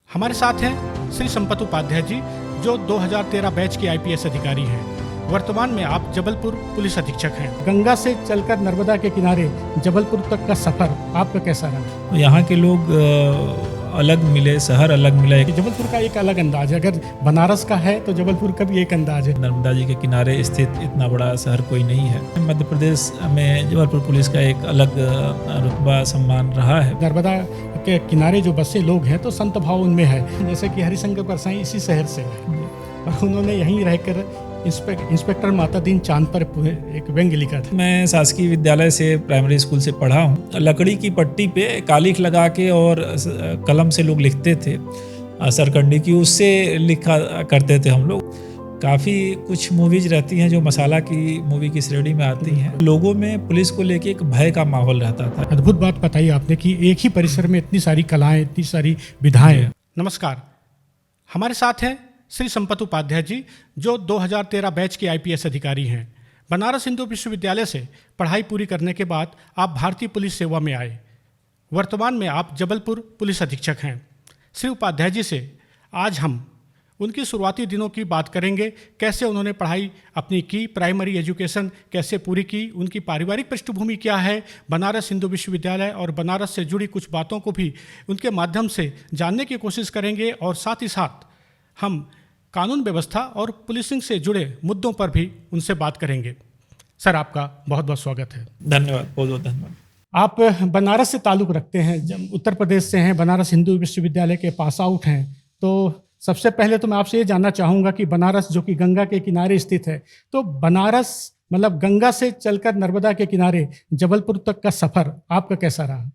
हमारे साथ हैं श्री संपत उपाध्याय जी, जो 2013 बैच के आईपीएस अधिकारी हैं। वर्तमान में आप जबलपुर पुलिस अधीक्षक हैं। गंगा से चलकर नर्मदा के किनारे जबलपुर तक का सफर आपका कैसा रहा? यहाँ के लोग अलग मिले, शहर अलग मिला। जबलपुर का एक अलग अंदाज है, अगर बनारस का है तो जबलपुर का भी एक अंदाज है। नर्मदा जी के किनारे स्थित इतना बड़ा शहर कोई नहीं है। मध्य प्रदेश में जबलपुर पुलिस का एक अलग रुतबा सम्मान रहा है। नर्मदा के किनारे जो बसे लोग हैं तो संत भाव उनमें है, जैसे कि हरिशंकर परसाई इसी शहर से है और उन्होंने यहीं रहकर इंस्पेक्टर माता दीन चांद पर एक व्यंग्य लिखा था। मैं शासकीय विद्यालय से प्राइमरी स्कूल से पढ़ा हूँ। लकड़ी की पट्टी पे कालिख लगा के और कलम से लोग लिखते थे, सरकंडी की, उससे लिखा करते थे हम लोग। काफ़ी कुछ मूवीज रहती हैं जो मसाला की मूवी की श्रेणी में आती हैं। लोगों में पुलिस को लेके एक भय का माहौल रहता था। अद्भुत बात बताई आपने कि एक ही परिसर में इतनी सारी कलाएं, इतनी सारी विधाएं। नमस्कार, हमारे साथ हैं श्री संपत उपाध्याय जी, जो 2013 बैच के आईपीएस अधिकारी हैं। बनारस हिंदू विश्वविद्यालय से पढ़ाई पूरी करने के बाद आप भारतीय पुलिस सेवा में आए। वर्तमान में आप जबलपुर पुलिस अधीक्षक हैं। श्री उपाध्याय जी से आज हम उनकी शुरुआती दिनों की बात करेंगे, कैसे उन्होंने पढ़ाई अपनी की, प्राइमरी एजुकेशन कैसे पूरी की, उनकी पारिवारिक पृष्ठभूमि क्या है, बनारस हिंदू विश्वविद्यालय और बनारस से जुड़ी कुछ बातों को भी उनके माध्यम से जानने की कोशिश करेंगे और साथ ही साथ हम कानून व्यवस्था और पुलिसिंग से जुड़े मुद्दों पर भी उनसे बात करेंगे। सर, आपका बहुत बहुत स्वागत है। धन्यवाद, बहुत बहुत धन्यवाद। आप बनारस से ताल्लुक़ रखते हैं, जब उत्तर प्रदेश से हैं, बनारस हिंदू विश्वविद्यालय के पास आउट हैं, तो सबसे पहले तो मैं आपसे ये जानना चाहूँगा कि बनारस जो कि गंगा के किनारे स्थित है, तो बनारस मतलब गंगा से चलकर नर्मदा के किनारे जबलपुर तक का सफ़र आपका कैसा रहा?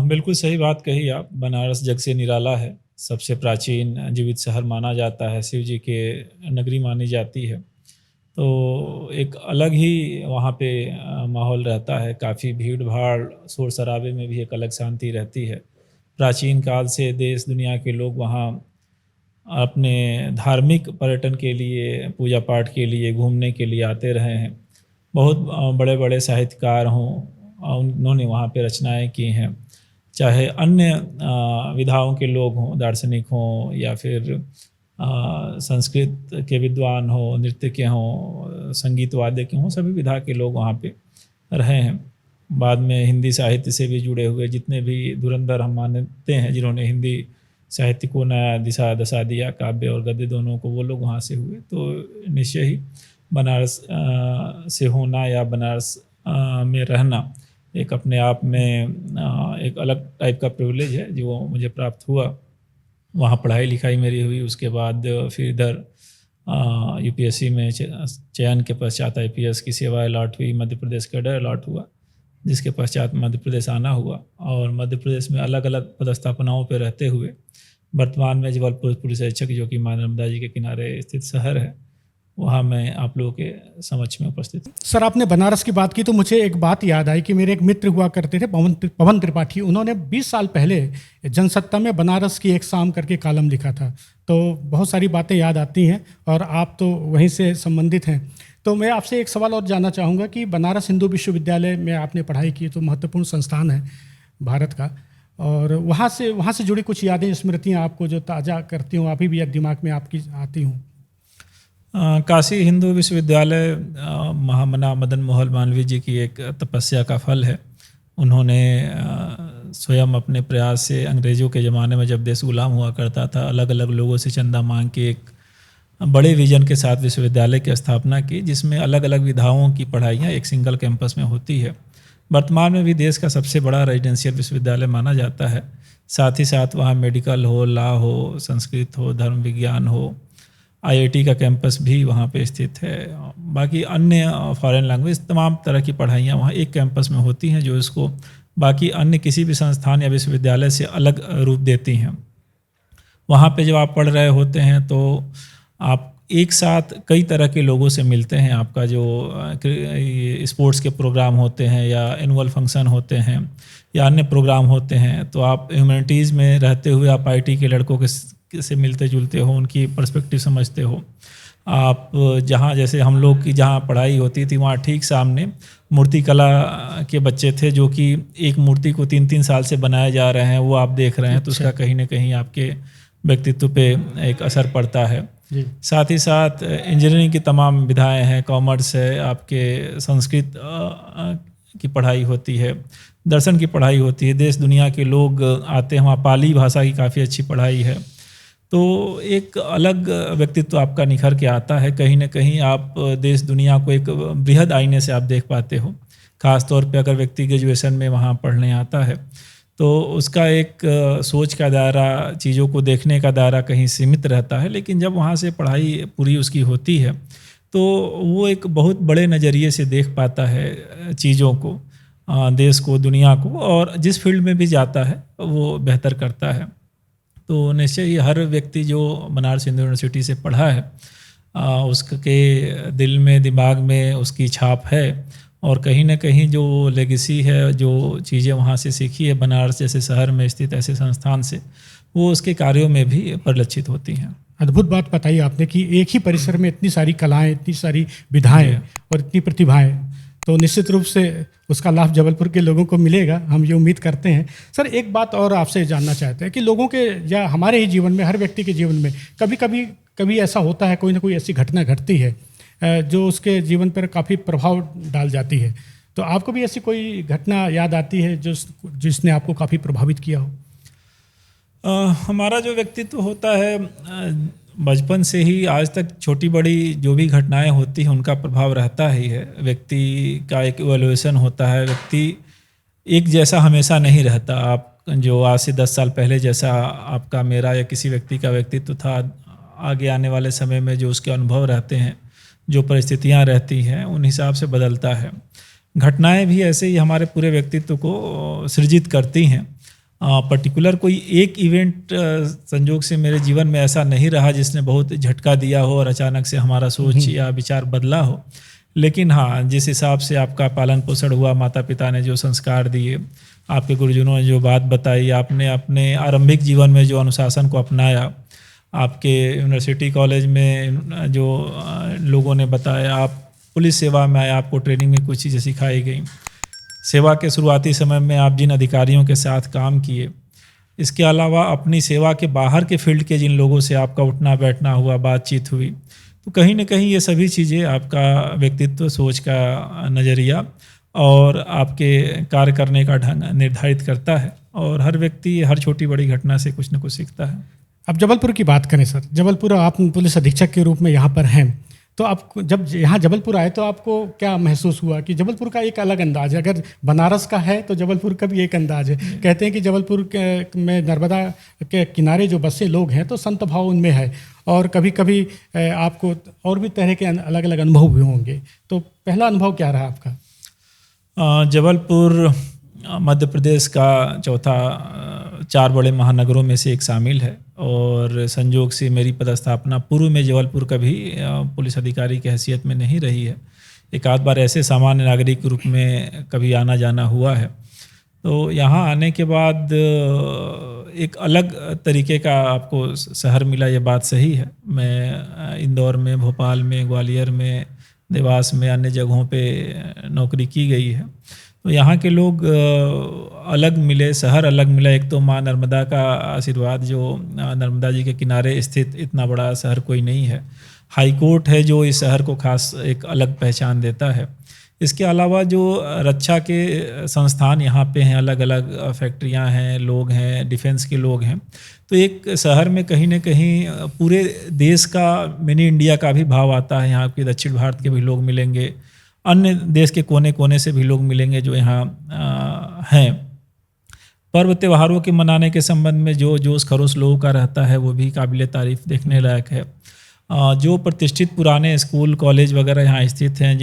बिल्कुल सही बात कही आप। बनारस जग से निराला है, सबसे प्राचीन जीवित शहर माना जाता है, शिव जी के नगरी मानी जाती है। तो एक अलग ही वहाँ पे माहौल रहता है। काफ़ी भीड़ भाड़, शोर शराबे में भी एक अलग शांति रहती है। प्राचीन काल से देश दुनिया के लोग वहाँ अपने धार्मिक पर्यटन के लिए, पूजा पाठ के लिए, घूमने के लिए आते रहे हैं। बहुत बड़े बड़े साहित्यकार हों, उन्होंने वहाँ पे रचनाएं की हैं। चाहे अन्य विधाओं के लोग हों, दार्शनिक हों या फिर संस्कृत के विद्वान हों, नृत्य के हों, संगीत वाद्य के हों, सभी विधा के लोग वहाँ पे रहे हैं। बाद में हिंदी साहित्य से भी जुड़े हुए जितने भी धुरंधर हम मानते हैं, जिन्होंने हिंदी साहित्य को नया दिशा दशा दिया, काव्य और गद्य दोनों को, वो लोग वहाँ से हुए। तो निश्चय ही बनारस से होना या बनारस में रहना एक अपने आप में एक अलग टाइप का प्रिविलेज है जो मुझे प्राप्त हुआ। वहाँ पढ़ाई लिखाई मेरी हुई, उसके बाद फिर इधर यूपीएससी में चयन के पश्चात आईपीएस की सेवा अलॉट हुई, मध्य प्रदेश कैडर अलॉट हुआ, जिसके पश्चात मध्य प्रदेश आना हुआ और मध्य प्रदेश में अलग अलग पदस्थापनाओं पर रहते हुए वर्तमान में जबलपुर पुलिस अधीक्षक, जो कि माँ नर्मदा जी के किनारे स्थित शहर है, वहाँ मैं आप लोगों के समक्ष में उपस्थित हूँ। सर, आपने बनारस की बात की तो मुझे एक बात याद आई कि मेरे एक मित्र हुआ करते थे, पवन त्रिपाठी। उन्होंने 20 साल पहले जनसत्ता में बनारस की एक शाम करके कॉलम लिखा था। तो बहुत सारी बातें याद आती हैं और आप तो वहीं से संबंधित हैं। तो मैं आपसे एक सवाल और जानना चाहूँगा कि बनारस हिंदू विश्वविद्यालय में आपने पढ़ाई की, तो महत्वपूर्ण संस्थान है भारत का, और वहाँ से जुड़ी कुछ यादें, स्मृतियाँ आपको जो ताज़ा करती हूँ, अभी भी दिमाग में आपकी आती हूँ। काशी हिंदू विश्वविद्यालय महामना मदन मोहन मालवीय जी की एक तपस्या का फल है। उन्होंने स्वयं अपने प्रयास से अंग्रेज़ों के ज़माने में, जब देश गुलाम हुआ करता था, अलग अलग लोगों से चंदा मांग के एक बड़े विजन के साथ विश्वविद्यालय की स्थापना की, जिसमें अलग अलग विधाओं की पढ़ाइयाँ एक सिंगल कैंपस में होती है। वर्तमान में भी देश का सबसे बड़ा रेजिडेंशियल विश्वविद्यालय माना जाता है। साथ ही साथ वहाँ मेडिकल हो, लॉ हो, संस्कृत हो, धर्म विज्ञान हो, आईआईटी का कैंपस भी वहाँ पे स्थित है। बाकी अन्य फॉरेन लैंग्वेज, तमाम तरह की पढ़ाइयाँ वहाँ एक कैंपस में होती हैं, जो इसको बाकी अन्य किसी भी संस्थान या विश्वविद्यालय से अलग रूप देती हैं। वहाँ पे जब आप पढ़ रहे होते हैं तो आप एक साथ कई तरह के लोगों से मिलते हैं। आपका जो स्पोर्ट्स के प्रोग्राम होते हैं या एनुअल फंक्शन होते हैं या अन्य प्रोग्राम होते हैं, तो आप ह्यूमैनिटीज़ में रहते हुए आप आईटी के लड़कों के से मिलते जुलते हो, उनकी पर्सपेक्टिव समझते हो। आप जहाँ जैसे हम लोग की जहाँ पढ़ाई होती थी वहाँ ठीक सामने मूर्ति कला के बच्चे थे, जो कि एक मूर्ति को 3-3 साल से बनाए जा रहे हैं, वो आप देख रहे हैं। तो उसका कहीं ना कहीं आपके व्यक्तित्व पे एक असर पड़ता है। जी। साथ ही साथ इंजीनियरिंग की तमाम विधाएं हैं, कॉमर्स है, आपके संस्कृत की पढ़ाई होती है, दर्शन की पढ़ाई होती है, देश दुनिया के लोग आते हैं, वहाँ पाली भाषा की काफ़ी अच्छी पढ़ाई है। तो एक अलग व्यक्तित्व आपका निखर के आता है। कहीं ना कहीं आप देश दुनिया को एक बृहद आईने से आप देख पाते हो। ख़ास तौर पे अगर व्यक्ति ग्रेजुएशन में वहाँ पढ़ने आता है तो उसका एक सोच का दायरा, चीज़ों को देखने का दायरा कहीं सीमित रहता है। लेकिन जब वहाँ से पढ़ाई पूरी उसकी होती है तो वो एक बहुत बड़े नज़रिए से देख पाता है चीज़ों को, देश को, दुनिया को, और जिस फील्ड में भी जाता है वो बेहतर करता है। तो निश्चय ही हर व्यक्ति जो बनारस हिंदू यूनिवर्सिटी से पढ़ा है उसके दिल में, दिमाग में उसकी छाप है, और कहीं ना कहीं जो लेगेसी है, जो चीज़ें वहाँ से सीखी है बनारस जैसे शहर में स्थित ऐसे संस्थान से, वो उसके कार्यों में भी परिलक्षित होती हैं। अद्भुत बात बताई आपने कि एक ही परिसर में इतनी सारी कलाएं, इतनी सारी विधाएं और इतनी प्रतिभाएं, तो निश्चित रूप से उसका लाभ जबलपुर के लोगों को मिलेगा, हम ये उम्मीद करते हैं। सर, एक बात और आपसे जानना चाहते हैं कि लोगों के या हमारे ही जीवन में, हर व्यक्ति के जीवन में कभी ऐसा होता है, कोई ना कोई ऐसी घटना घटती है जो उसके जीवन पर काफ़ी प्रभाव डाल जाती है। तो आपको भी ऐसी कोई घटना याद आती है जिसने आपको काफ़ी प्रभावित किया हो? हमारा जो व्यक्तित्व होता है बचपन से ही आज तक छोटी बड़ी जो भी घटनाएं होती हैं उनका प्रभाव रहता ही है। व्यक्ति का एक इवोल्यूशन होता है, व्यक्ति एक जैसा हमेशा नहीं रहता। आप जो आज से 10 साल पहले जैसा आपका, मेरा या किसी व्यक्ति का व्यक्तित्व था, आगे आने वाले समय में जो उसके अनुभव रहते हैं, जो परिस्थितियां रहती हैं, उन हिसाब से बदलता है। घटनाएं भी ऐसे ही हमारे पूरे व्यक्तित्व को सृजित करती हैं। पर्टिकुलर कोई एक इवेंट संजोग से मेरे जीवन में ऐसा नहीं रहा जिसने बहुत झटका दिया हो और अचानक से हमारा सोच या विचार बदला हो। लेकिन हाँ, जिस हिसाब से आपका पालन पोषण हुआ, माता पिता ने जो संस्कार दिए, आपके गुरुजनों ने जो बात बताई, आपने अपने आरंभिक जीवन में जो अनुशासन को अपनाया, आपके यूनिवर्सिटी कॉलेज में जो लोगों ने बताया, आप पुलिस सेवा में आए, आपको ट्रेनिंग में कुछ चीज़ें सिखाई गई, सेवा के शुरुआती समय में आप जिन अधिकारियों के साथ काम किए, इसके अलावा अपनी सेवा के बाहर के फील्ड के जिन लोगों से आपका उठना बैठना हुआ, बातचीत हुई, तो कहीं ना कहीं ये सभी चीज़ें आपका व्यक्तित्व, सोच का नज़रिया और आपके कार्य करने का ढंग निर्धारित करता है। और हर व्यक्ति हर छोटी बड़ी घटना से कुछ न कुछ सीखता है। अब जबलपुर की बात करें सर, जबलपुर आप पुलिस अधीक्षक के रूप में यहाँ पर हैं, तो आप जब यहाँ जबलपुर आए तो आपको क्या महसूस हुआ कि जबलपुर का एक अलग अंदाज है? अगर बनारस का है तो जबलपुर का भी एक अंदाज है। कहते हैं कि जबलपुर में नर्मदा के किनारे जो बसे लोग हैं तो संत भाव उनमें है, और कभी कभी आपको और भी तरह के अलग अलग अनुभव भी होंगे। तो पहला अनुभव क्या रहा आपका? जबलपुर मध्य प्रदेश का चौथा 4 बड़े महानगरों में से एक शामिल है, और संजोग से मेरी पदस्थापना पूर्व में जबलपुर कभी पुलिस अधिकारी की हैसियत में नहीं रही है। एक आध बार ऐसे सामान्य नागरिक के रूप में कभी आना जाना हुआ है। तो यहाँ आने के बाद एक अलग तरीके का आपको शहर मिला, ये बात सही है। मैं इंदौर में, भोपाल में, ग्वालियर में, देवास में, अन्य जगहों पे नौकरी की गई है। तो यहाँ के लोग अलग मिले, शहर अलग मिला। एक तो माँ नर्मदा का आशीर्वाद, जो नर्मदा जी के किनारे स्थित इतना बड़ा शहर कोई नहीं है। हाई कोर्ट है जो इस शहर को खास एक अलग पहचान देता है। इसके अलावा जो रक्षा के संस्थान यहाँ पे हैं, अलग अलग फैक्ट्रियाँ हैं, लोग हैं, डिफेंस के लोग हैं। तो एक शहर में कहीं न कहीं पूरे देश का, मिनी इंडिया का भी भाव आता है। यहाँ के दक्षिण भारत के भी लोग मिलेंगे, अन्य देश के कोने कोने से भी लोग मिलेंगे जो यहाँ हैं। पर्व त्योहारों के मनाने के संबंध में जो जोश खरोश लोगों का रहता है वो भी काबिल तारीफ़, देखने लायक है। जो प्रतिष्ठित पुराने स्कूल कॉलेज वगैरह यहाँ स्थित हैं,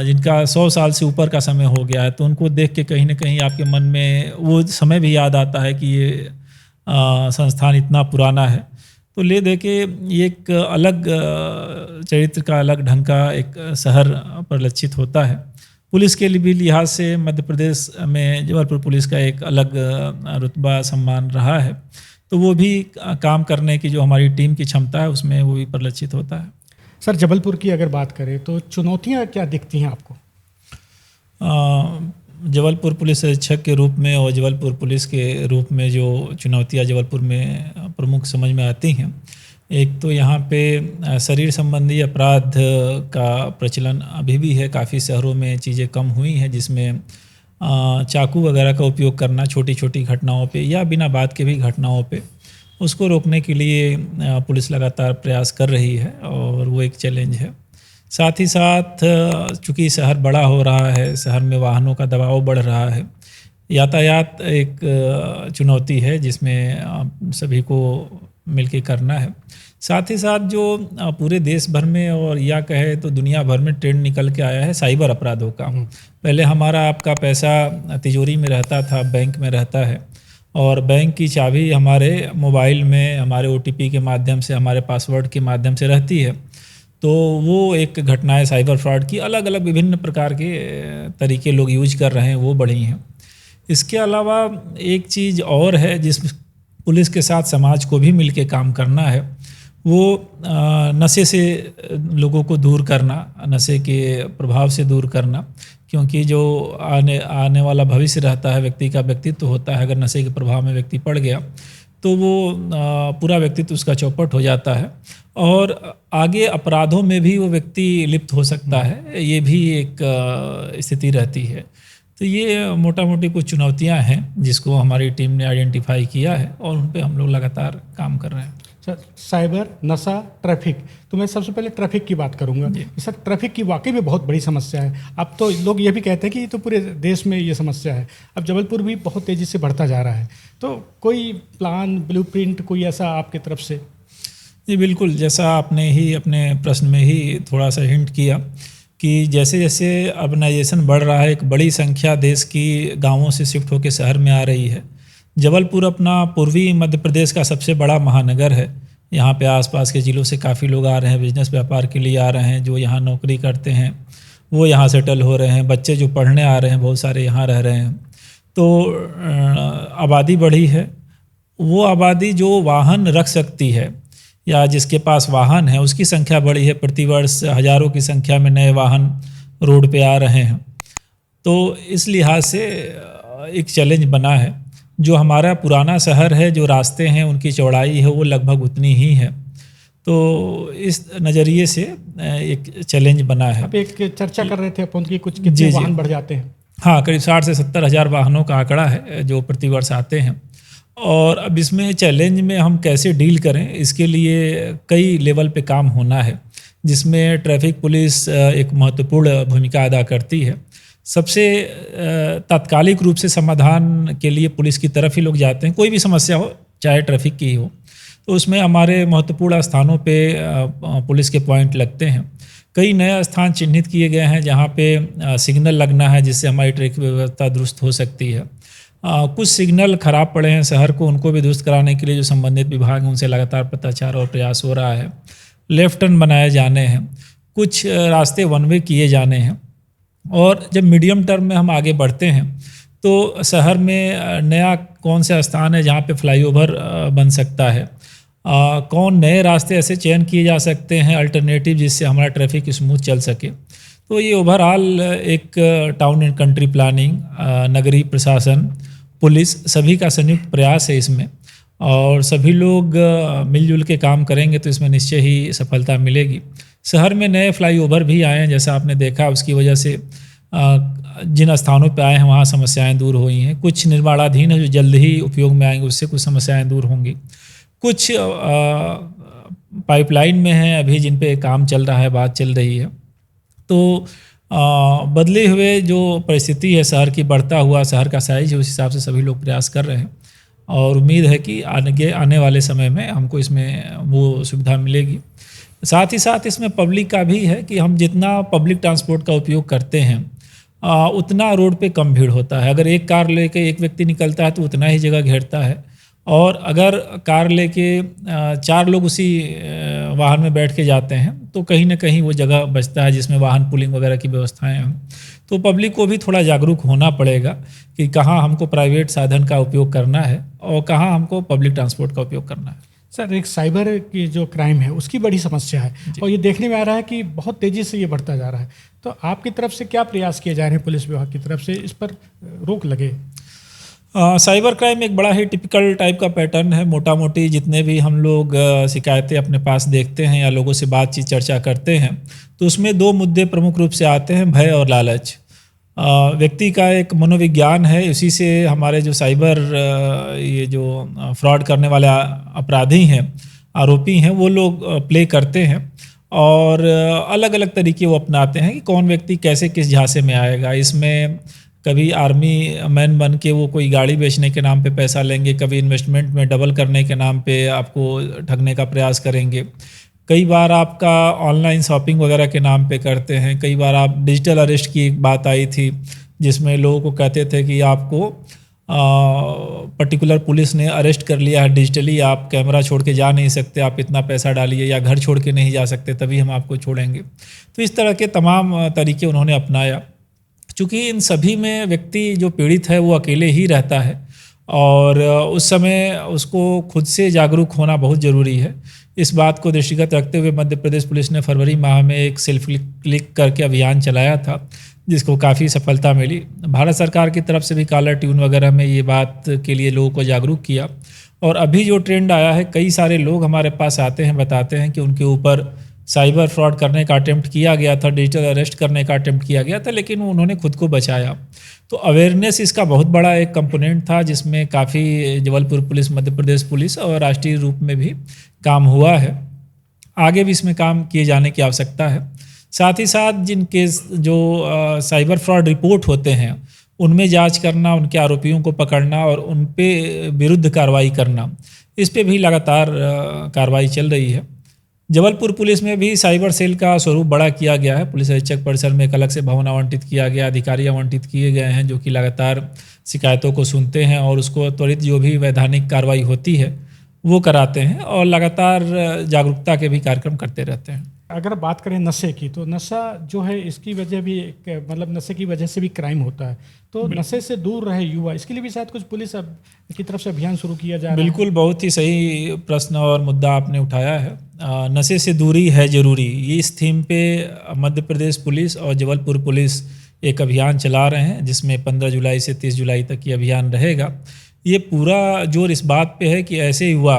जिनका 100 साल से ऊपर का समय हो गया है, तो उनको देख के कहीं ना कहीं आपके मन में वो समय भी याद आता है कि ये संस्थान इतना पुराना है। तो ले दे के ये एक अलग चरित्र का, अलग ढंग का एक शहर परिलक्षित होता है। पुलिस के लिए भी लिहाज से मध्य प्रदेश में जबलपुर पुलिस का एक अलग रुतबा सम्मान रहा है, तो वो भी काम करने की जो हमारी टीम की क्षमता है उसमें वो भी परिलक्षित होता है। सर, जबलपुर की अगर बात करें तो चुनौतियाँ क्या दिखती हैं आपको? जबलपुर पुलिस अधीक्षक के रूप में और जबलपुर पुलिस के रूप में जो चुनौतियाँ जबलपुर में प्रमुख समझ में आती हैं, एक तो यहाँ पे शरीर संबंधी अपराध का प्रचलन अभी भी है। काफ़ी शहरों में चीज़ें कम हुई हैं, जिसमें चाकू वगैरह का उपयोग करना छोटी छोटी घटनाओं पे या बिना बात के भी घटनाओं पे, उसको रोकने के लिए पुलिस लगातार प्रयास कर रही है और वो एक चैलेंज है। साथ ही साथ चूँकि शहर बड़ा हो रहा है, शहर में वाहनों का दबाव बढ़ रहा है, यातायात एक चुनौती है जिसमें सभी को मिलके करना है। साथ ही साथ जो पूरे देश भर में और या कहे तो दुनिया भर में ट्रेंड निकल के आया है साइबर अपराधों का। पहले हमारा आपका पैसा तिजोरी में रहता था, बैंक में रहता है, और बैंक की चाबी हमारे मोबाइल में हमारे OTP के माध्यम से, हमारे पासवर्ड के माध्यम से रहती है। तो वो एक घटनाएं साइबर फ्रॉड की अलग अलग विभिन्न प्रकार के तरीके लोग यूज कर रहे हैं, वो बढ़ी हैं। इसके अलावा एक चीज़ और है जिस पुलिस के साथ समाज को भी मिलके काम करना है, वो नशे से लोगों को दूर करना, नशे के प्रभाव से दूर करना, क्योंकि जो आने वाला भविष्य रहता है, व्यक्ति का व्यक्तित्व होता है, अगर नशे के प्रभाव में व्यक्ति पड़ गया तो वो पूरा व्यक्तित्व उसका चौपट हो जाता है और आगे अपराधों में भी वो व्यक्ति लिप्त हो सकता है। ये भी एक स्थिति रहती है। तो ये मोटा मोटी कुछ चुनौतियां हैं जिसको हमारी टीम ने आइडेंटिफाई किया है और उन पे हम लोग लगातार काम कर रहे हैं। सर, साइबर, नशा, ट्रैफिक, तो मैं सबसे पहले ट्रैफिक की बात करूंगा। सर, ट्रैफिक की वाकई में बहुत बड़ी समस्या है। अब तो लोग ये भी कहते हैं कि ये तो पूरे देश में ये समस्या है। अब जबलपुर भी बहुत तेज़ी से बढ़ता जा रहा है, तो कोई प्लान, ब्लूप्रिंट कोई ऐसा आपकी तरफ से? जी बिल्कुल, जैसा आपने ही अपने प्रश्न में ही थोड़ा सा हिंट किया कि जैसे जैसे अर्बनाइजेशन बढ़ रहा है, एक बड़ी संख्या देश की गाँवों से शिफ्ट होकर शहर में आ रही है। जबलपुर अपना पूर्वी मध्य प्रदेश का सबसे बड़ा महानगर है। यहाँ पे आसपास के ज़िलों से काफ़ी लोग आ रहे हैं, बिजनेस व्यापार के लिए आ रहे हैं, जो यहाँ नौकरी करते हैं वो यहाँ सेटल हो रहे हैं, बच्चे जो पढ़ने आ रहे हैं बहुत सारे यहाँ रह रहे हैं। तो आबादी बढ़ी है। वो आबादी जो वाहन रख सकती है या जिसके पास वाहन है उसकी संख्या बढ़ी है। प्रतिवर्ष हज़ारों की संख्या में नए वाहन रोड पे आ रहे हैं। तो इस लिहाज से एक चैलेंज बना है। जो हमारा पुराना शहर है, जो रास्ते हैं उनकी चौड़ाई है वो लगभग उतनी ही है। तो इस नज़रिए से एक चैलेंज बना है। आप एक चर्चा कर रहे थे अपन की कुछ कितने वाहन बढ़ जाते हैं? हाँ, करीब 60 से 70 हज़ार वाहनों का आंकड़ा है जो प्रतिवर्ष आते हैं। और अब इसमें चैलेंज में हम कैसे डील करें, इसके लिए कई लेवल पे काम होना है, जिसमें ट्रैफिक पुलिस एक महत्वपूर्ण भूमिका अदा करती है। सबसे तात्कालिक रूप से समाधान के लिए पुलिस की तरफ ही लोग जाते हैं। कोई भी समस्या हो, चाहे ट्रैफिक की हो, तो उसमें हमारे महत्वपूर्ण स्थानों पे पुलिस के पॉइंट लगते हैं। कई नए स्थान चिन्हित किए गए हैं जहाँ पे सिग्नल लगना है, जिससे हमारी ट्रैफिक व्यवस्था दुरुस्त हो सकती है। कुछ सिग्नल खराब पड़े हैं शहर को, उनको भी दुरुस्त कराने के लिए जो संबंधित विभाग हैं उनसे लगातार पत्राचार और प्रयास हो रहा है। लेफ्ट टर्न बनाए जाने हैं, कुछ रास्ते वन वे किए जाने हैं। और जब मीडियम टर्म में हम आगे बढ़ते हैं तो शहर में नया कौन सा स्थान है जहाँ पे फ्लाईओवर बन सकता है, कौन नए रास्ते ऐसे चयन किए जा सकते हैं अल्टरनेटिव, जिससे हमारा ट्रैफिक स्मूथ चल सके। तो ये ओवरऑल एक टाउन एंड कंट्री प्लानिंग, नगरीय प्रशासन, पुलिस सभी का संयुक्त प्रयास है इसमें, और सभी लोग मिलजुल के काम करेंगे तो इसमें निश्चय ही सफलता मिलेगी। शहर में नए फ्लाईओवर भी आए हैं, जैसा आपने देखा, उसकी वजह से जिन स्थानों पे आए हैं वहाँ समस्याएं दूर हुई हैं। कुछ निर्माणाधीन है जो जल्द ही उपयोग में आएंगे, उससे कुछ समस्याएं दूर होंगी। कुछ पाइपलाइन में हैं अभी, जिन पे काम चल रहा है, बात चल रही है। तो बदले हुए जो परिस्थिति है शहर की, बढ़ता हुआ शहर का साइज है, उस हिसाब से सभी लोग प्रयास कर रहे हैं और उम्मीद है कि आने वाले समय में हमको इसमें वो सुविधा मिलेगी। साथ ही साथ इसमें पब्लिक का भी है कि हम जितना पब्लिक ट्रांसपोर्ट का उपयोग करते हैं उतना रोड पे कम भीड़ होता है। अगर एक कार लेके एक व्यक्ति निकलता है तो उतना ही जगह घेरता है, और अगर कार लेके 4 लोग उसी वाहन में बैठ के जाते हैं तो कहीं ना कहीं वो जगह बचता है जिसमें वाहन पुलिंग वगैरह की व्यवस्थाएं हैं। तो पब्लिक को भी थोड़ा जागरूक होना पड़ेगा कि कहाँ हमको प्राइवेट साधन का उपयोग करना है और कहाँ हमको पब्लिक ट्रांसपोर्ट का उपयोग करना है। सर, एक साइबर की जो क्राइम है उसकी बड़ी समस्या है और ये देखने में आ रहा है कि बहुत तेज़ी से ये बढ़ता जा रहा है। तो आपकी तरफ से क्या प्रयास किए जा रहे हैं, पुलिस विभाग की तरफ से इस पर रोक लगे? साइबर क्राइम एक बड़ा ही टिपिकल टाइप का पैटर्न है। मोटा मोटी जितने भी हम लोग शिकायतें अपने पास देखते हैं या लोगों से बातचीत चर्चा करते हैं तो उसमें 2 मुद्दे प्रमुख रूप से आते हैं, भय और लालच। व्यक्ति का एक मनोविज्ञान है, इसी से हमारे जो साइबर ये जो फ्रॉड करने वाले अपराधी हैं, आरोपी हैं, वो लोग प्ले करते हैं और अलग अलग तरीके वो अपनाते हैं कि कौन व्यक्ति कैसे किस झांसे में आएगा। इसमें कभी आर्मी मैन बन के वो कोई गाड़ी बेचने के नाम पे पैसा लेंगे, कभी इन्वेस्टमेंट में डबल करने के नाम पे आपको ठगने का प्रयास करेंगे। कई बार आपका ऑनलाइन शॉपिंग वगैरह के नाम पे करते हैं। कई बार आप डिजिटल अरेस्ट की एक बात आई थी जिसमें लोगों को कहते थे कि आपको पर्टिकुलर पुलिस ने अरेस्ट कर लिया है डिजिटली, आप कैमरा छोड़ के जा नहीं सकते, आप इतना पैसा डालिए, या घर छोड़ के नहीं जा सकते तभी हम आपको छोड़ेंगे। तो इस तरह के तमाम तरीके उन्होंने अपनाया। चूँकि इन सभी में व्यक्ति जो पीड़ित है वो अकेले ही रहता है और उस समय उसको खुद से जागरूक होना बहुत ज़रूरी है। इस बात को दृष्टिगत रखते हुए मध्य प्रदेश पुलिस ने फरवरी माह में एक सेल्फ क्लिक करके अभियान चलाया था जिसको काफ़ी सफलता मिली। भारत सरकार की तरफ से भी कॉलर ट्यून वगैरह में ये बात के लिए लोगों को जागरूक किया और अभी जो ट्रेंड आया है, कई सारे लोग हमारे पास आते हैं, बताते हैं कि उनके ऊपर साइबर फ्रॉड करने का अटेम्प्ट किया गया था, डिजिटल अरेस्ट करने का अटेम्प्ट किया गया था, लेकिन उन्होंने खुद को बचाया। तो अवेयरनेस इसका बहुत बड़ा एक कंपोनेंट था जिसमें काफ़ी जबलपुर पुलिस, मध्य प्रदेश पुलिस और राष्ट्रीय रूप में भी काम हुआ है। आगे भी इसमें काम किए जाने की आवश्यकता है। साथ ही साथ जिन केस जो साइबर फ्रॉड रिपोर्ट होते हैं उनमें जांच करना, उनके आरोपियों को पकड़ना और उन पे विरुद्ध कार्रवाई करना, इस पे भी लगातार कार्रवाई चल रही है। जबलपुर पुलिस में भी साइबर सेल का स्वरूप बड़ा किया गया है। पुलिस अधीक्षक परिसर में एक अलग से भवन आवंटित किया गया, अधिकारी आवंटित किए गए हैं जो कि लगातार शिकायतों को सुनते हैं और उसको त्वरित जो भी वैधानिक कार्रवाई होती है वो कराते हैं और लगातार जागरूकता के भी कार्यक्रम करते रहते हैं। अगर बात करें नशे की, तो नशा जो है इसकी वजह भी मतलब नशे की वजह से भी क्राइम होता है। तो नशे से दूर रहे युवा, इसके लिए भी शायद कुछ पुलिस की तरफ से अभियान शुरू किया जा रहा है। बिल्कुल, बहुत ही सही प्रश्न और मुद्दा आपने उठाया है। नशे से दूरी है ज़रूरी, ये इस थीम पे मध्य प्रदेश पुलिस और जबलपुर पुलिस एक अभियान चला रहे हैं जिसमें 15 जुलाई से 30 जुलाई तक ये अभियान रहेगा। ये पूरा जोर इस बात पे है कि ऐसे युवा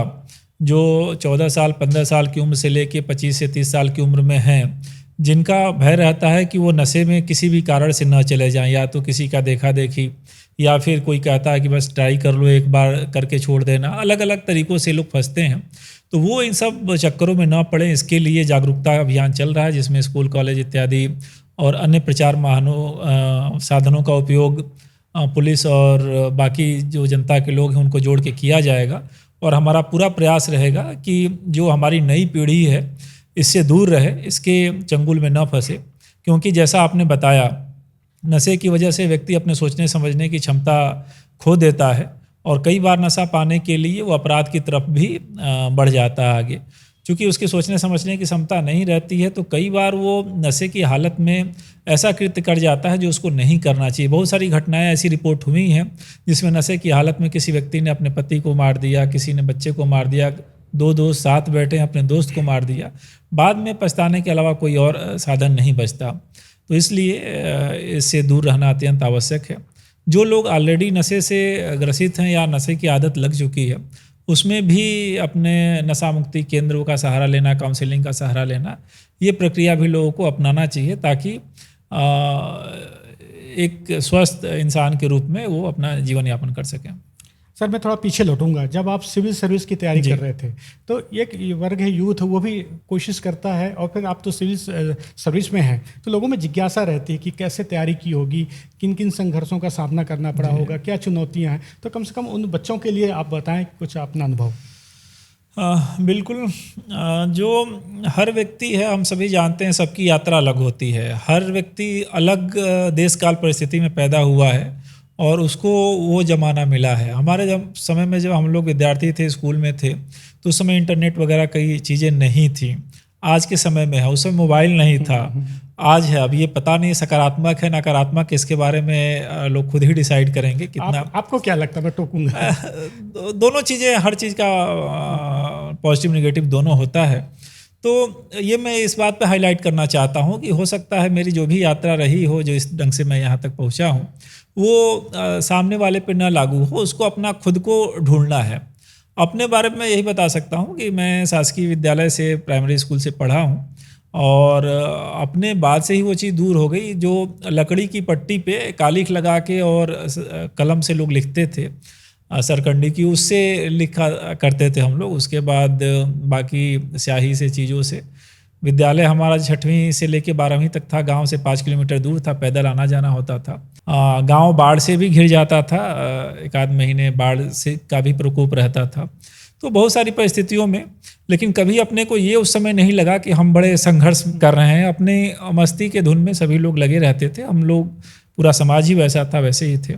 जो 14 साल 15 साल की उम्र से लेके 25 से 30 साल की उम्र में हैं, जिनका भय रहता है कि वो नशे में किसी भी कारण से न चले जाएं, या तो किसी का देखा देखी या फिर कोई कहता है कि बस ट्राई कर लो, एक बार करके छोड़ देना, अलग अलग तरीक़ों से लोग फंसते हैं। तो वो इन सब चक्करों में ना पड़े, इसके लिए जागरूकता अभियान चल रहा है जिसमें स्कूल, कॉलेज इत्यादि और अन्य प्रचार साधनों का उपयोग पुलिस और बाकी जो जनता के लोग हैं उनको जोड़ के किया जाएगा। और हमारा पूरा प्रयास रहेगा कि जो हमारी नई पीढ़ी है इससे दूर रहे, इसके चंगुल में न फंसे, क्योंकि जैसा आपने बताया नशे की वजह से व्यक्ति अपने सोचने समझने की क्षमता खो देता है और कई बार नशा पाने के लिए वो अपराध की तरफ भी बढ़ जाता है आगे। चूँकि उसकी सोचने समझने की क्षमता नहीं रहती है तो कई बार वो नशे की हालत में ऐसा कृत्य कर जाता है जो उसको नहीं करना चाहिए। बहुत सारी घटनाएं ऐसी रिपोर्ट हुई हैं जिसमें नशे की हालत में किसी व्यक्ति ने अपने पति को मार दिया, किसी ने बच्चे को मार दिया, 2 दोस्त साथ बैठे अपने दोस्त को मार दिया, बाद में पछताने के अलावा कोई और साधन नहीं बचता। तो इसलिए इससे दूर रहना अत्यंत आवश्यक है। जो लोग ऑलरेडी नशे से ग्रसित हैं या नशे की आदत लग चुकी है उसमें भी अपने नशा मुक्ति केंद्रों का सहारा लेना, काउंसलिंग का सहारा लेना, ये प्रक्रिया भी लोगों को अपनाना चाहिए ताकि एक स्वस्थ इंसान के रूप में वो अपना जीवन यापन कर सकें। सर, मैं थोड़ा पीछे लौटूंगा। जब आप सिविल सर्विस की तैयारी कर रहे थे तो एक वर्ग है, यूथ, वो भी कोशिश करता है और फिर आप तो सिविल सर्विस में हैं तो लोगों में जिज्ञासा रहती है कि कैसे तैयारी की होगी, किन किन संघर्षों का सामना करना पड़ा होगा, क्या चुनौतियां हैं। तो कम से कम उन बच्चों के लिए आप बताएं कुछ अपना अनुभव। बिल्कुल, जो हर व्यक्ति है, हम सभी जानते हैं सबकी यात्रा अलग होती है। हर व्यक्ति अलग देश काल परिस्थिति में पैदा हुआ है और उसको वो ज़माना मिला है। हमारे जब समय में जब हम लोग विद्यार्थी थे, स्कूल में थे, तो उस समय इंटरनेट वगैरह कई चीज़ें नहीं थी। आज के समय में है, उस समय मोबाइल नहीं था, आज है। अब ये पता नहीं सकारात्मक है नकारात्मक, इसके बारे में लोग खुद ही डिसाइड करेंगे कितना। आपको क्या लगता है? मैं टोकूंगा। दोनों चीज़ें, हर चीज़ का पॉजिटिव नेगेटिव दोनों होता है। तो ये मैं इस बात पे हाईलाइट करना चाहता हूँ कि हो सकता है मेरी जो भी यात्रा रही हो, जो इस ढंग से मैं यहाँ तक पहुँचा हूँ, वो सामने वाले पे ना लागू हो, उसको अपना खुद को ढूंढना है। अपने बारे में यही बता सकता हूँ कि मैं शासकीय विद्यालय से, प्राइमरी स्कूल से पढ़ा हूँ, और अपने बाद से ही वो चीज़ दूर हो गई जो लकड़ी की पट्टी पे कालिख लगा के और कलम से लोग लिखते थे, सरकंडी की, उससे लिखा करते थे हम लोग। उसके बाद बाकी स्याही से, चीज़ों से। विद्यालय हमारा 6वीं से लेके 12वीं तक था, गांव से 5 किलोमीटर दूर था, पैदल आना जाना होता था। गांव बाढ़ से भी घिर जाता था, एक आध महीने बाढ़ से का भी प्रकोप रहता था। तो बहुत सारी परिस्थितियों में, लेकिन कभी अपने को ये उस समय नहीं लगा कि हम बड़े संघर्ष कर रहे हैं। अपने मस्ती के धुन में सभी लोग लगे रहते थे, हम लोग, पूरा समाज ही वैसा था, वैसे ही थे।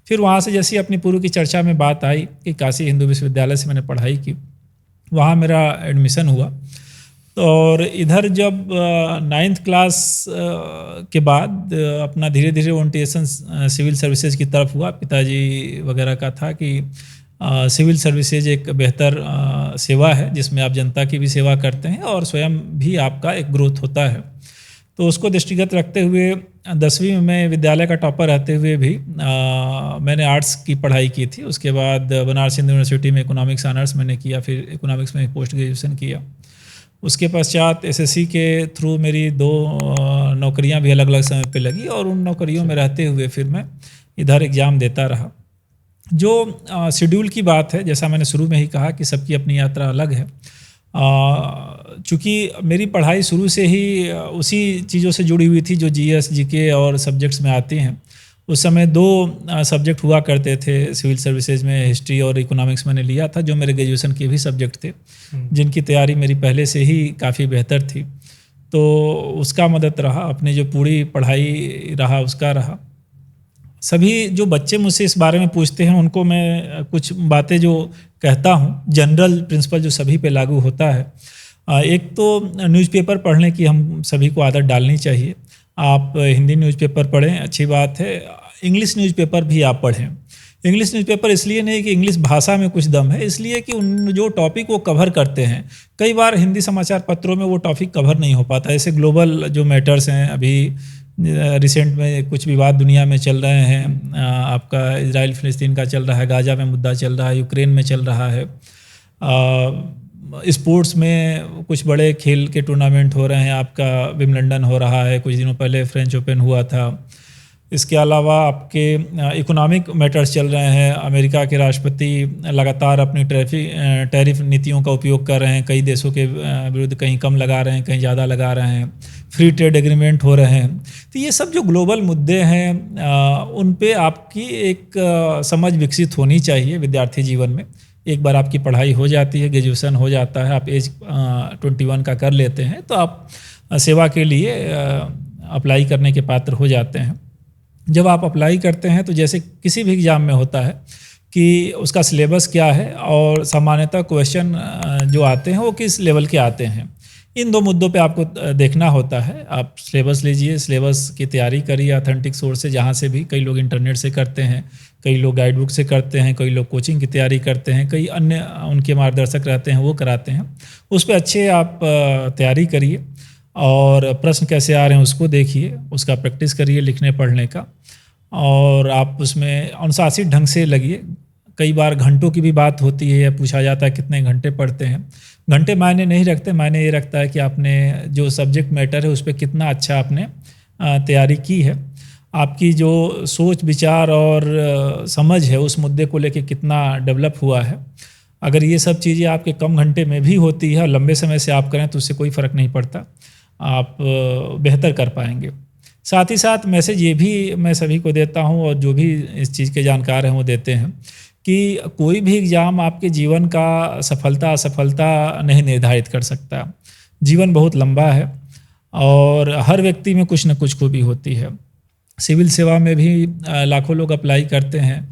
फिर वहाँ से जैसे अपनी पूर्व की चर्चा में बात आई कि काशी हिंदू विश्वविद्यालय से मैंने पढ़ाई की, वहाँ मेरा एडमिशन हुआ। और इधर जब 9th क्लास के बाद अपना धीरे धीरे ओरिएंटेशन सिविल सर्विसेज की तरफ हुआ। पिताजी वगैरह का था कि सिविल सर्विसेज एक बेहतर सेवा है जिसमें आप जनता की भी सेवा करते हैं और स्वयं भी आपका एक ग्रोथ होता है। तो उसको दृष्टिगत रखते हुए 10वीं में मैं विद्यालय का टॉपर रहते हुए भी मैंने आर्ट्स की पढ़ाई की थी। उसके बाद बनारस हिंदू यूनिवर्सिटी में इकोनॉमिक्स ऑनर्स मैंने किया, फिर इकोनॉमिक्स में पोस्ट ग्रेजुएशन किया। उसके पश्चात एसएससी के थ्रू मेरी 2 नौकरियां भी अलग अलग समय पे लगी, और उन नौकरियों में रहते हुए फिर मैं इधर एग्ज़ाम देता रहा। जो शेड्यूल की बात है, जैसा मैंने शुरू में ही कहा कि सबकी अपनी यात्रा अलग है। चूँकि मेरी पढ़ाई शुरू से ही उसी चीज़ों से जुड़ी हुई थी जो जीएस, जीके और सब्जेक्ट्स में आती हैं। उस समय 2 सब्जेक्ट हुआ करते थे सिविल सर्विसेज में, हिस्ट्री और इकोनॉमिक्स मैंने लिया था, जो मेरे ग्रेजुएशन के भी सब्जेक्ट थे, जिनकी तैयारी मेरी पहले से ही काफ़ी बेहतर थी। तो उसका मदद रहा, अपनी जो पूरी पढ़ाई रहा उसका रहा। सभी जो बच्चे मुझसे इस बारे में पूछते हैं उनको मैं कुछ बातें जो कहता हूँ, जनरल प्रिंसिपल जो सभी पे लागू होता है। एक तो न्यूज़पेपर पढ़ने की हम सभी को आदत डालनी चाहिए। आप हिंदी न्यूज़पेपर पढ़ें, अच्छी बात है। इंग्लिश न्यूज़पेपर भी आप पढ़ें। इंग्लिश न्यूज़पेपर इसलिए नहीं कि इंग्लिश भाषा में कुछ दम है, इसलिए कि उन जो टॉपिक वो कवर करते हैं, कई बार हिंदी समाचार पत्रों में वो टॉपिक कवर नहीं हो पाता। ऐसे ग्लोबल जो मैटर्स हैं, अभी रिसेंट में कुछ विवाद दुनिया में चल रहे हैं, आपका इजराइल फ़िलिस्तीन का चल रहा है, गाज़ा में मुद्दा चल रहा है, यूक्रेन में चल रहा है। स्पोर्ट्स में कुछ बड़े खेल के टूर्नामेंट हो रहे हैं, आपका विम्बलडन हो रहा है, कुछ दिनों पहले फ्रेंच ओपन हुआ था। इसके अलावा आपके इकोनॉमिक मैटर्स चल रहे हैं। अमेरिका के राष्ट्रपति लगातार अपनी टैरिफ नीतियों का उपयोग कर रहे हैं, कई देशों के विरुद्ध कहीं कम लगा रहे हैं, कहीं ज़्यादा लगा रहे हैं, फ्री ट्रेड एग्रीमेंट हो रहे हैं। तो ये सब जो ग्लोबल मुद्दे हैं, उन पे आपकी एक समझ विकसित होनी चाहिए विद्यार्थी जीवन में। एक बार आपकी पढ़ाई हो जाती है, ग्रेजुएशन हो जाता है, आप एज 21 का कर लेते हैं, तो आप सेवा के लिए अप्लाई करने के पात्र हो जाते हैं। जब आप अप्लाई करते हैं तो जैसे किसी भी एग्ज़ाम में होता है कि उसका सिलेबस क्या है और सामान्यतः क्वेश्चन जो आते हैं वो किस लेवल के आते हैं, इन 2 मुद्दों पे आपको देखना होता है। आप सिलेबस लीजिए, सिलेबस की तैयारी करिए ऑथेंटिक सोर्स से, जहाँ से भी। कई लोग इंटरनेट से करते हैं, कई लोग गाइड बुक से करते हैं, कई लोग कोचिंग की तैयारी करते हैं, कई अन्य उनके मार्गदर्शक रहते हैं वो कराते हैं। उस पर अच्छे आप तैयारी करिए और प्रश्न कैसे आ रहे हैं उसको देखिए, उसका प्रैक्टिस करिए लिखने पढ़ने का, और आप उसमें अनुशासित ढंग से लगिए। कई बार घंटों की भी बात होती है, या पूछा जाता है कितने घंटे पढ़ते हैं। घंटे मायने नहीं रखते, मायने ये रखता है कि आपने जो सब्जेक्ट मैटर है उस पर कितना अच्छा आपने तैयारी की है, आपकी जो सोच विचार और समझ है उस मुद्दे को लेके कितना डेवलप हुआ है। अगर ये सब चीज़ें आपके कम घंटे में भी होती है और लंबे समय से आप करें तो उससे कोई फ़र्क नहीं पड़ता, आप बेहतर कर पाएंगे। साथ ही साथ मैसेज ये भी मैं सभी को देता हूँ, और जो भी इस चीज़ के जानकार हैं वो देते हैं, कि कोई भी एग्ज़ाम आपके जीवन का सफलता असफलता नहीं निर्धारित कर सकता। जीवन बहुत लंबा है और हर व्यक्ति में कुछ न कुछ खूबी होती है। सिविल सेवा में भी लाखों लोग अप्लाई करते हैं।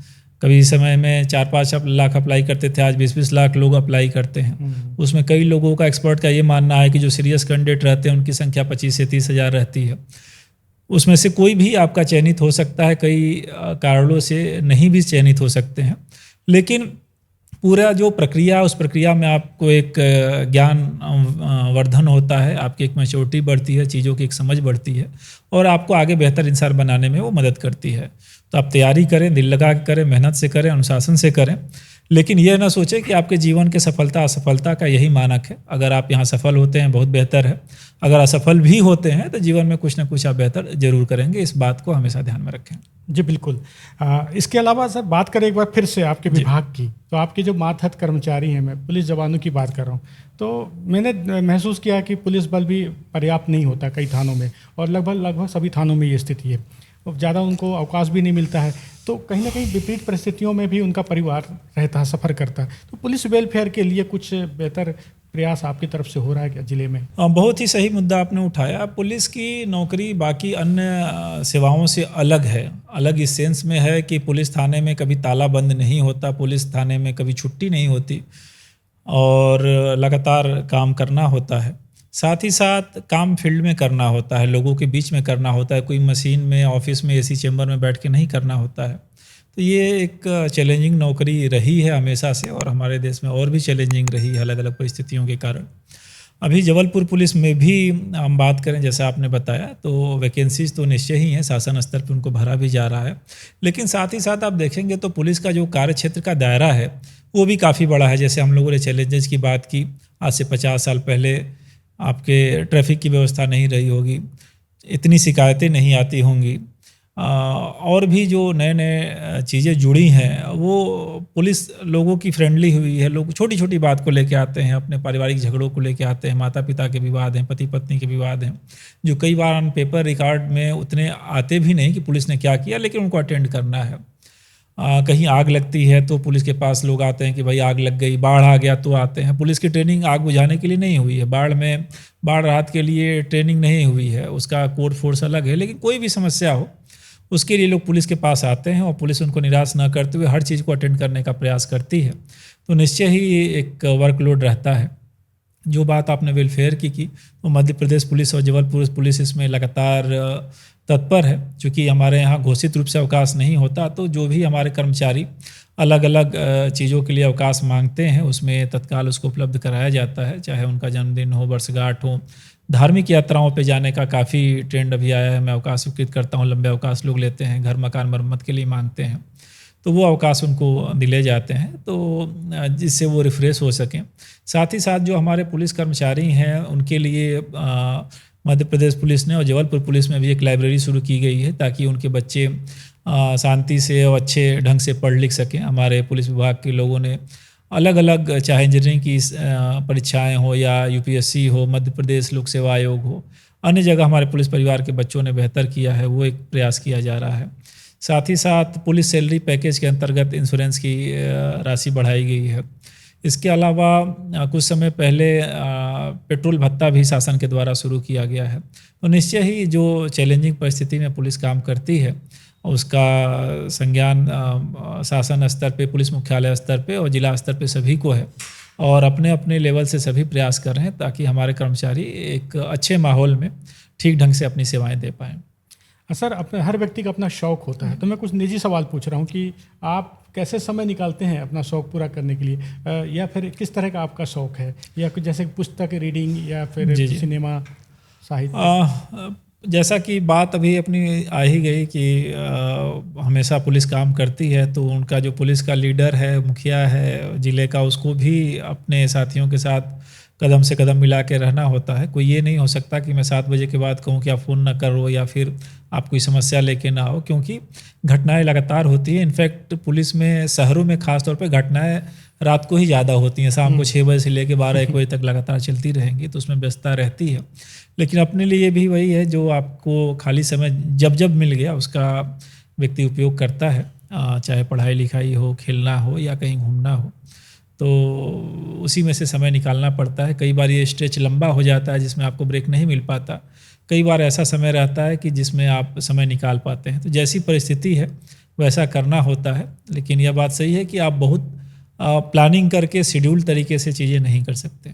कभी समय में 4-5 लाख अप्लाई करते थे, आज 20-20 लाख लोग अप्लाई करते हैं। उसमें कई लोगों का, एक्सपर्ट का ये मानना है कि जो सीरियस कैंडिडेट रहते हैं उनकी संख्या 25 से 30 हज़ार रहती है। उसमें से कोई भी आपका चयनित हो सकता है, कई कारणों से नहीं भी चयनित हो सकते हैं। लेकिन पूरा जो प्रक्रिया, उस प्रक्रिया में आपको एक ज्ञान वर्धन होता है, आपकी एक मैच्योरिटी बढ़ती है, चीज़ों की एक समझ बढ़ती है और आपको आगे बेहतर इंसान बनाने में वो मदद करती है। तो आप तैयारी करें, दिल लगा के करें, मेहनत से करें, अनुशासन से करें, लेकिन यह ना सोचें कि आपके जीवन के सफलता असफलता का यही मानक है। अगर आप यहाँ सफल होते हैं बहुत बेहतर है, अगर असफल भी होते हैं तो जीवन में कुछ ना कुछ आप बेहतर जरूर करेंगे। इस बात को हमेशा ध्यान में रखें। जी बिल्कुल। इसके अलावा सर बात करें एक बार फिर से आपके विभाग की, तो आपके जो मातहत कर्मचारी हैं, मैं पुलिस जवानों की बात कर रहा हूँ, तो मैंने महसूस किया कि पुलिस बल भी पर्याप्त नहीं होता कई थानों में, और लगभग सभी थानों में ये स्थिति है। ज़्यादा उनको अवकाश भी नहीं मिलता है, तो कहीं ना कहीं विपरीत परिस्थितियों में भी उनका परिवार रहता है, सफ़र करता है। तो पुलिस वेलफेयर के लिए कुछ बेहतर प्रयास आपकी तरफ से हो रहा है क्या जिले में? बहुत ही सही मुद्दा आपने उठाया। पुलिस की नौकरी बाकी अन्य सेवाओं से अलग है। अलग इस सेंस में है कि पुलिस थाने में कभी ताला बंद नहीं होता, पुलिस थाने में कभी छुट्टी नहीं होती और लगातार काम करना होता है। साथ ही साथ काम फील्ड में करना होता है, लोगों के बीच में करना होता है, कोई मशीन में, ऑफिस में, एसी चेंबर में बैठ के नहीं करना होता है। तो ये एक चैलेंजिंग नौकरी रही है हमेशा से, और हमारे देश में और भी चैलेंजिंग रही है अलग अलग परिस्थितियों के कारण। अभी जबलपुर पुलिस में भी हम बात करें, जैसा आपने बताया, तो वैकेंसीज तो निश्चय ही हैं, शासन स्तर पर उनको भरा भी जा रहा है। लेकिन साथ ही साथ आप देखेंगे तो पुलिस का जो कार्य क्षेत्र का दायरा है वो भी काफ़ी बड़ा है। जैसे हम लोगों ने चैलेंजेस की बात की, आज से 50 साल पहले आपके ट्रैफिक की व्यवस्था नहीं रही होगी, इतनी शिकायतें नहीं आती होंगी, और भी जो नए नए चीज़ें जुड़ी हैं वो पुलिस लोगों की फ्रेंडली हुई है। लोग छोटी छोटी बात को लेके आते हैं, अपने पारिवारिक झगड़ों को लेके आते हैं, माता पिता के विवाद हैं, पति पत्नी के विवाद हैं, जो कई बार ऑन पेपर रिकॉर्ड में उतने आते भी नहीं कि पुलिस ने क्या किया, लेकिन उनको अटेंड करना है। कहीं आग लगती है तो पुलिस के पास लोग आते हैं कि भाई आग लग गई, बाढ़ आ गया तो आते हैं। पुलिस की ट्रेनिंग आग बुझाने के लिए नहीं हुई है, बाढ़ राहत के लिए ट्रेनिंग नहीं हुई है, उसका कोड फोर्स अलग है। लेकिन कोई भी समस्या हो उसके लिए लोग पुलिस के पास आते हैं और पुलिस उनको निराश न करते हुए हर चीज़ को अटेंड करने का प्रयास करती है। तो निश्चय ही एक वर्कलोड रहता है। जो बात आपने वेलफेयर की तो मध्य प्रदेश पुलिस और जबलपुर पुलिस इसमें लगातार तत्पर है। चूँकि हमारे यहाँ घोषित रूप से अवकाश नहीं होता, तो जो भी हमारे कर्मचारी अलग अलग चीज़ों के लिए अवकाश मांगते हैं उसमें तत्काल उसको उपलब्ध कराया जाता है। चाहे उनका जन्मदिन हो, वर्षगांठ हो, धार्मिक यात्राओं पे जाने का काफ़ी ट्रेंड अभी आया है, मैं अवकाश स्वीकृत करता हूँ, लंबे अवकाश लोग लेते हैं, घर मकान मरम्मत के लिए मांगते हैं, तो वो अवकाश उनको दिले जाते हैं, तो जिससे वो रिफ़्रेश हो सकें। साथ ही साथ जो हमारे पुलिस कर्मचारी हैं उनके लिए मध्य प्रदेश पुलिस ने और जबलपुर पुलिस में भी एक लाइब्रेरी शुरू की गई है, ताकि उनके बच्चे शांति से और अच्छे ढंग से पढ़ लिख सकें। हमारे पुलिस विभाग के लोगों ने अलग अलग, चाहे इंजीनियरिंग की परीक्षाएं हो या यूपीएससी हो, मध्य प्रदेश लोक सेवा आयोग हो, अन्य जगह हमारे पुलिस परिवार के बच्चों ने बेहतर किया है, वो एक प्रयास किया जा रहा है। साथ ही साथ पुलिस सैलरी पैकेज के अंतर्गत इंश्योरेंस की राशि बढ़ाई गई है। इसके अलावा कुछ समय पहले पेट्रोल भत्ता भी शासन के द्वारा शुरू किया गया है। तो निश्चय ही जो चैलेंजिंग परिस्थिति में पुलिस काम करती है उसका संज्ञान शासन स्तर पे, पुलिस मुख्यालय स्तर पे और जिला स्तर पे सभी को है, और अपने अपने लेवल से सभी प्रयास कर रहे हैं ताकि हमारे कर्मचारी एक अच्छे माहौल में ठीक ढंग से अपनी सेवाएं दे पाएँ। सर, अपने हर व्यक्ति का अपना शौक़ होता है, तो मैं कुछ निजी सवाल पूछ रहा हूँ कि आप कैसे समय निकालते हैं अपना शौक़ पूरा करने के लिए, या फिर किस तरह का आपका शौक़ है, या कुछ जैसे पुस्तक रीडिंग या फिर सिनेमा, साहित्य? जैसा कि बात अभी अपनी आ ही गई कि हमेशा पुलिस काम करती है, तो उनका जो पुलिस का लीडर है, मुखिया है ज़िले का, उसको भी अपने साथियों के साथ कदम से कदम मिला के रहना होता है। कोई ये नहीं हो सकता कि मैं 7 बजे के बाद कहूँ कि आप फ़ोन ना करो या फिर आप कोई समस्या लेके ना आओ, क्योंकि घटनाएं लगातार होती हैं। इनफैक्ट पुलिस में, शहरों में ख़ास तौर पे घटनाएं रात को ही ज़्यादा होती हैं, शाम को 6 बजे से लेकर 12-1 बजे तक लगातार चलती रहेंगी, तो उसमें व्यस्तता रहती है। लेकिन अपने लिए भी वही है, जो आपको खाली समय जब जब मिल गया उसका व्यक्ति उपयोग करता है, चाहे पढ़ाई लिखाई हो, खेलना हो या कहीं घूमना हो। तो उसी में से समय निकालना पड़ता है। कई बार ये स्ट्रेच लंबा हो जाता है जिसमें आपको ब्रेक नहीं मिल पाता, कई बार ऐसा समय रहता है कि जिसमें आप समय निकाल पाते हैं। तो जैसी परिस्थिति है वैसा करना होता है, लेकिन यह बात सही है कि आप बहुत प्लानिंग करके शेड्यूल तरीके से चीज़ें नहीं कर सकते।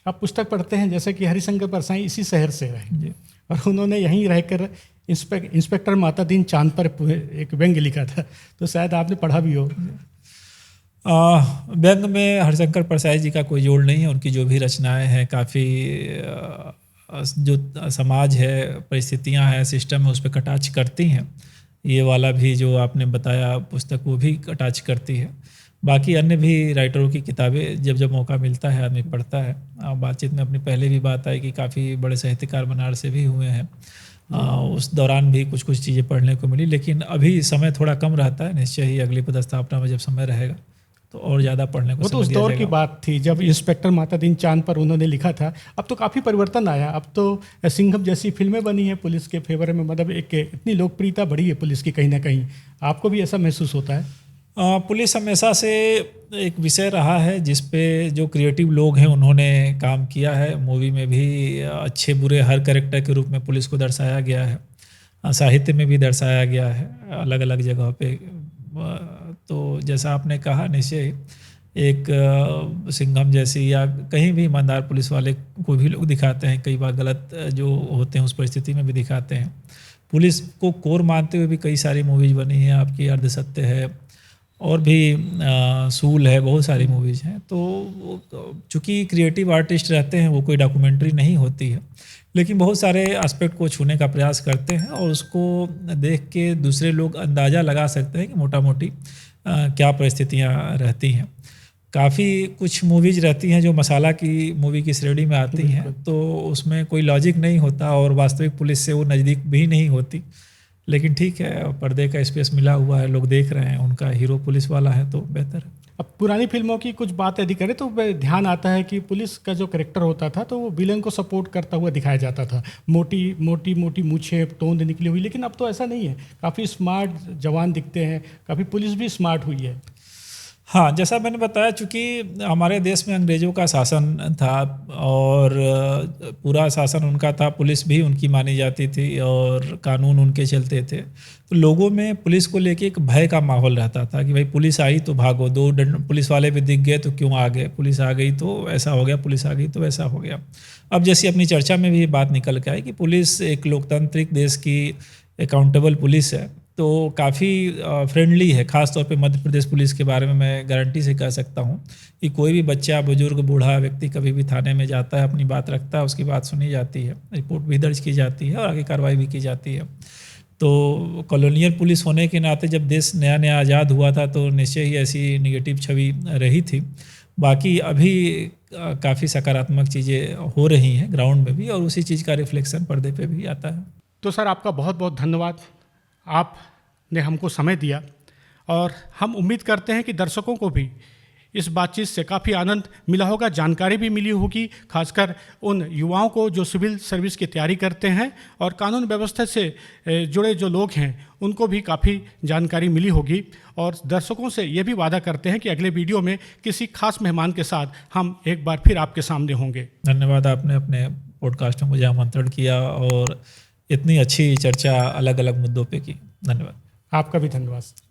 आप पुस्तक पढ़ते हैं, जैसे कि हरिशंकर परसाई इसी शहर से रहे जी। और उन्होंने यहीं रहकर इंस्पेक्टर मातादीन चांद पर एक व्यंग्य लिखा था, तो शायद आपने पढ़ा भी हो। व्यंग्य में हरिशंकर परसाई जी का कोई जोड़ नहीं है। उनकी जो भी रचनाएं हैं काफ़ी जो समाज है, परिस्थितियां हैं, सिस्टम है, उस पर कटाक्ष करती हैं। ये वाला भी जो आपने बताया पुस्तक, वो भी कटाक्ष करती है। बाकी अन्य भी राइटरों की किताबें जब जब मौका मिलता है आदमी पढ़ता है। बातचीत में अपनी पहले भी बात आई कि काफ़ी बड़े साहित्यकार बनारस से भी हुए हैं। उस दौरान भी कुछ कुछ चीज़ें पढ़ने को मिली, लेकिन अभी समय थोड़ा कम रहता है। निश्चय ही अगली पदस्थापना में जब समय रहेगा तो और ज़्यादा पढ़ने को वो तो उस दौर की बात थी जब इंस्पेक्टर मातादीन चांद पर उन्होंने लिखा था। अब तो काफ़ी परिवर्तन आया। अब तो सिंघम जैसी फिल्में बनी हैं पुलिस के फेवर में, मतलब एक इतनी लोकप्रियता बढ़ी है पुलिस की कहीं ना कहीं। आपको भी ऐसा महसूस होता है? पुलिस हमेशा से एक विषय रहा है जिस पे जो क्रिएटिव लोग हैं उन्होंने काम किया है। मूवी में भी अच्छे बुरे हर कैरेक्टर के रूप में पुलिस को दर्शाया गया है, साहित्य में भी दर्शाया गया है अलग अलग जगह पे। तो जैसा आपने कहा, निश्चय एक सिंघम जैसी या कहीं भी ईमानदार पुलिस वाले को भी लोग दिखाते हैं, कई बार गलत जो होते हैं उस परिस्थिति में भी दिखाते हैं। पुलिस को कोर मानते हुए भी कई सारी मूवीज़ बनी हैं आपकी, अर्धसत्य है और भी सूल है, बहुत सारी मूवीज़ हैं। तो चूँकि क्रिएटिव आर्टिस्ट रहते हैं, वो कोई डॉक्यूमेंट्री नहीं होती है, लेकिन बहुत सारे एस्पेक्ट को छूने का प्रयास करते हैं और उसको देख के दूसरे लोग अंदाज़ा लगा सकते हैं कि मोटा मोटी क्या परिस्थितियाँ रहती हैं। काफ़ी कुछ मूवीज़ रहती हैं जो मसाला की मूवी की श्रेणी में आती हैं, तो उसमें कोई लॉजिक नहीं होता और वास्तविक पुलिस से वो नज़दीक भी नहीं होती। लेकिन ठीक है, पर्दे का स्पेस मिला हुआ है, लोग देख रहे हैं, उनका हीरो पुलिस वाला है तो बेहतर है। अब पुरानी फिल्मों की कुछ बात यदि करें तो ध्यान आता है कि पुलिस का जो कैरेक्टर होता था तो वो विलन को सपोर्ट करता हुआ दिखाया जाता था। मोटी मोटी मोटी मूछें, तोंद निकली हुई। लेकिन अब तो ऐसा नहीं है, काफ़ी स्मार्ट जवान दिखते हैं, काफ़ी पुलिस भी स्मार्ट हुई है। हाँ, जैसा मैंने बताया, चूँकि हमारे देश में अंग्रेज़ों का शासन था और पूरा शासन उनका था, पुलिस भी उनकी मानी जाती थी और कानून उनके चलते थे। तो लोगों में पुलिस को लेके एक भय का माहौल रहता था कि भाई पुलिस आई तो भागो, दो पुलिस वाले भी दिख गए तो क्यों आ गए, पुलिस आ गई तो ऐसा हो गया, पुलिस आ गई तो वैसा हो गया। अब जैसी अपनी चर्चा में भी बात निकल के आई कि पुलिस एक लोकतांत्रिक देश की अकाउंटेबल पुलिस है, तो काफ़ी फ्रेंडली है। ख़ास तौर पे मध्य प्रदेश पुलिस के बारे में मैं गारंटी से कह सकता हूँ कि कोई भी बच्चा, बुजुर्ग, बूढ़ा व्यक्ति कभी भी थाने में जाता है, अपनी बात रखता है, उसकी बात सुनी जाती है, रिपोर्ट भी दर्ज की जाती है और आगे कार्रवाई भी की जाती है। तो कॉलोनियल पुलिस होने के नाते जब देश नया नया आज़ाद हुआ था तो निश्चय ही ऐसी निगेटिव छवि रही थी। बाकी अभी काफ़ी सकारात्मक चीज़ें हो रही हैं ग्राउंड में भी और उसी चीज़ का रिफ्लेक्शन पर्दे पे भी आता है। तो सर, आपका बहुत बहुत धन्यवाद। आपने हमको समय दिया और हम उम्मीद करते हैं कि दर्शकों को भी इस बातचीत से काफ़ी आनंद मिला होगा, जानकारी भी मिली होगी, खासकर उन युवाओं को जो सिविल सर्विस की तैयारी करते हैं और कानून व्यवस्था से जुड़े जो लोग हैं उनको भी काफ़ी जानकारी मिली होगी। और दर्शकों से ये भी वादा करते हैं कि अगले वीडियो में किसी खास मेहमान के साथ हम एक बार फिर आपके सामने होंगे। धन्यवाद, आपने अपने पॉडकास्ट में मुझे आमंत्रण किया और इतनी अच्छी चर्चा अलग अलग मुद्दों पे की। धन्यवाद। आपका भी धन्यवाद।